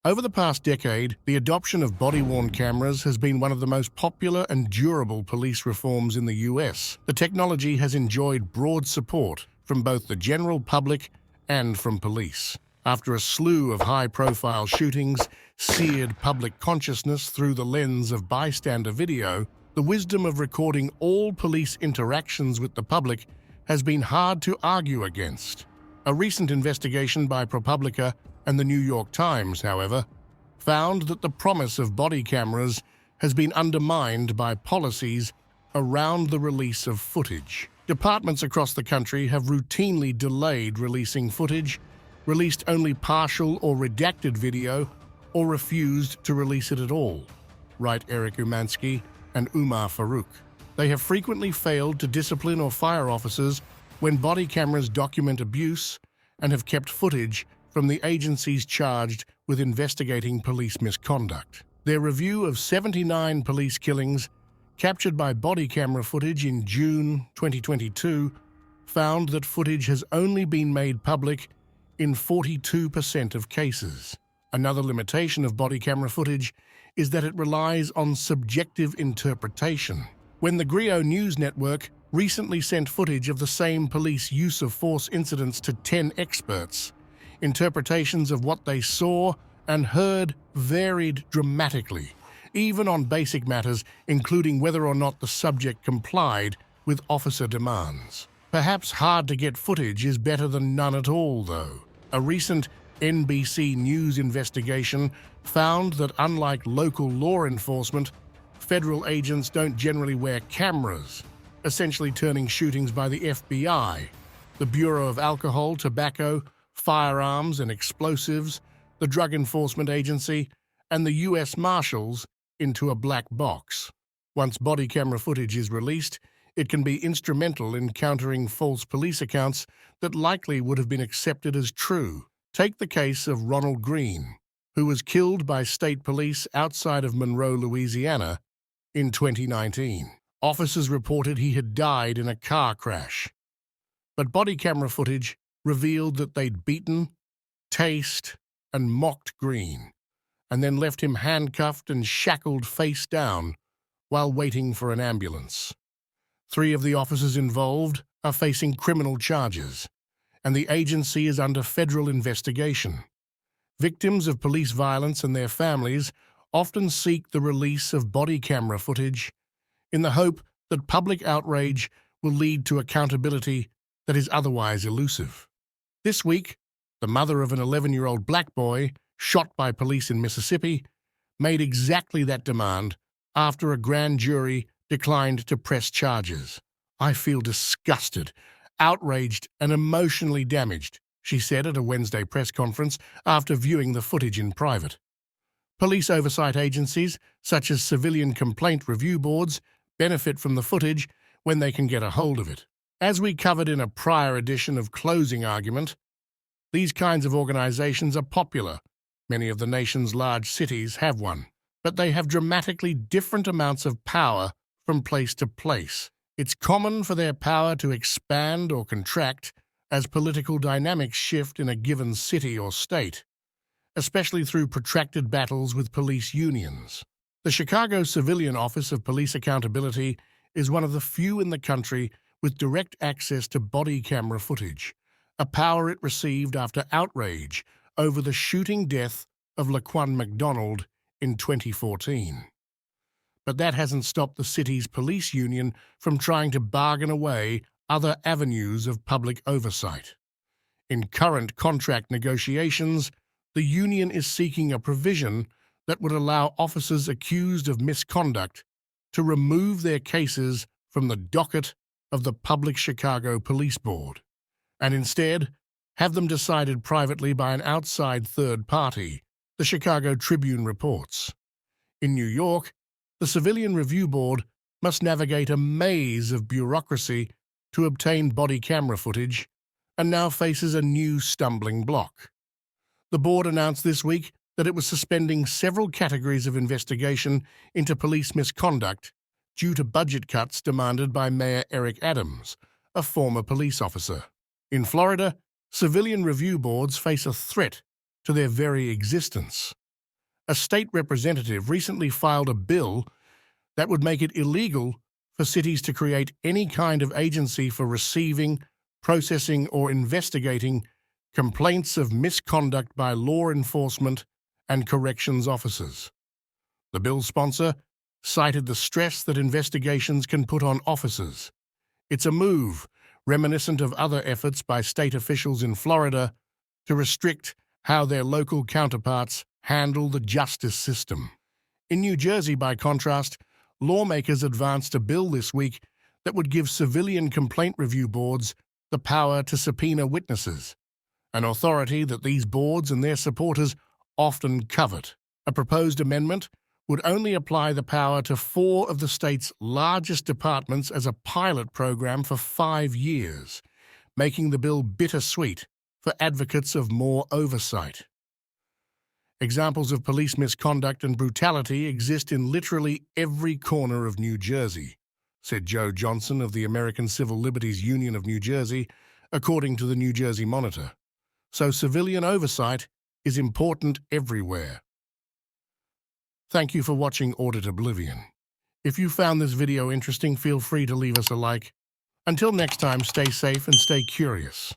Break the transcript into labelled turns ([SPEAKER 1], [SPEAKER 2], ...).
[SPEAKER 1] Over the past decade, the adoption of body-worn cameras has been one of the most popular and durable police reforms in the US. The technology has enjoyed broad support from both the general public and from police. After a slew of high-profile shootings seared public consciousness through the lens of bystander video, the wisdom of recording all police interactions with the public has been hard to argue against. A recent investigation by ProPublica and the New York Times, however, found that the promise of body cameras has been undermined by policies around the release of footage. Departments across the country have routinely delayed releasing footage, released only partial or redacted video, or refused to release it at all, write Eric Umansky and Umar Farouk. They have frequently failed to discipline or fire officers when body cameras document abuse and have kept footage from the agencies charged with investigating police misconduct. Their review of 79 police killings captured by body camera footage in June 2022 found that footage has only been made public in 42% of cases. Another limitation of body camera footage is that it relies on subjective interpretation. When the Grio News Network recently sent footage of the same police use of force incidents to 10 experts, interpretations of what they saw and heard varied dramatically, even on basic matters, including whether or not the subject complied with officer demands. Perhaps hard-to-get footage is better than none at all, though. A recent NBC News investigation found that unlike local law enforcement, federal agents don't generally wear cameras, essentially turning shootings by the FBI, the Bureau of Alcohol, Tobacco, Firearms and Explosives, the Drug Enforcement Agency, and the U.S. Marshals into a black box. Once body camera footage is released, it can be instrumental in countering false police accounts that likely would have been accepted as true. Take the case of Ronald Green, who was killed by state police outside of Monroe, Louisiana, in 2019. Officers reported he had died in a car crash, but body camera footage revealed that they'd beaten, tased, and mocked Green, and then left him handcuffed and shackled face down while waiting for an ambulance. 3 of the officers involved are facing criminal charges, and the agency is under federal investigation. Victims of police violence and their families often seek the release of body camera footage in the hope that public outrage will lead to accountability that is otherwise elusive. This week, the mother of an 11-year-old black boy shot by police in Mississippi made exactly that demand after a grand jury declined to press charges. "I feel disgusted, outraged, and emotionally damaged," she said at a Wednesday press conference after viewing the footage in private. Police oversight agencies, such as civilian complaint review boards, benefit from the footage when they can get a hold of it. As we covered in a prior edition of Closing Argument, these kinds of organizations are popular. Many of the nation's large cities have one, but they have dramatically different amounts of power from place to place. It's common for their power to expand or contract as political dynamics shift in a given city or state, especially through protracted battles with police unions. The Chicago Civilian Office of Police Accountability is one of the few in the country with direct access to body camera footage, a power it received after outrage over the shooting death of Laquan McDonald in 2014. But that hasn't stopped the city's police union from trying to bargain away other avenues of public oversight. In current contract negotiations, the union is seeking a provision that would allow officers accused of misconduct to remove their cases from the docket of the Public Chicago Police Board, and instead have them decided privately by an outside third party, the Chicago Tribune reports. In New York, the Civilian Review Board must navigate a maze of bureaucracy to obtain body camera footage, and now faces a new stumbling block. The board announced this week that it was suspending several categories of investigation into police misconduct due to budget cuts demanded by Mayor Eric Adams, a former police officer. In Florida, civilian review boards face a threat to their very existence. A state representative recently filed a bill that would make it illegal for cities to create any kind of agency for receiving, processing, or investigating complaints of misconduct by law enforcement and corrections officers. The bill's sponsor cited the stress that investigations can put on officers. It's a move reminiscent of other efforts by state officials in Florida to restrict how their local counterparts handle the justice system. In New Jersey, by contrast, lawmakers advanced a bill this week that would give civilian complaint review boards the power to subpoena witnesses, an authority that these boards and their supporters often covet. A proposed amendment would only apply the power to 4 of the state's largest departments as a pilot program for 5 years, making the bill bittersweet for advocates of more oversight. Examples of police misconduct and brutality exist in literally every corner of New Jersey, said Joe Johnson of the American Civil Liberties Union of New Jersey, according to the New Jersey Monitor. So civilian oversight is important everywhere. Thank you for watching Audit Oblivion. If you found this video interesting, feel free to leave us a like. Until next time, stay safe and stay curious.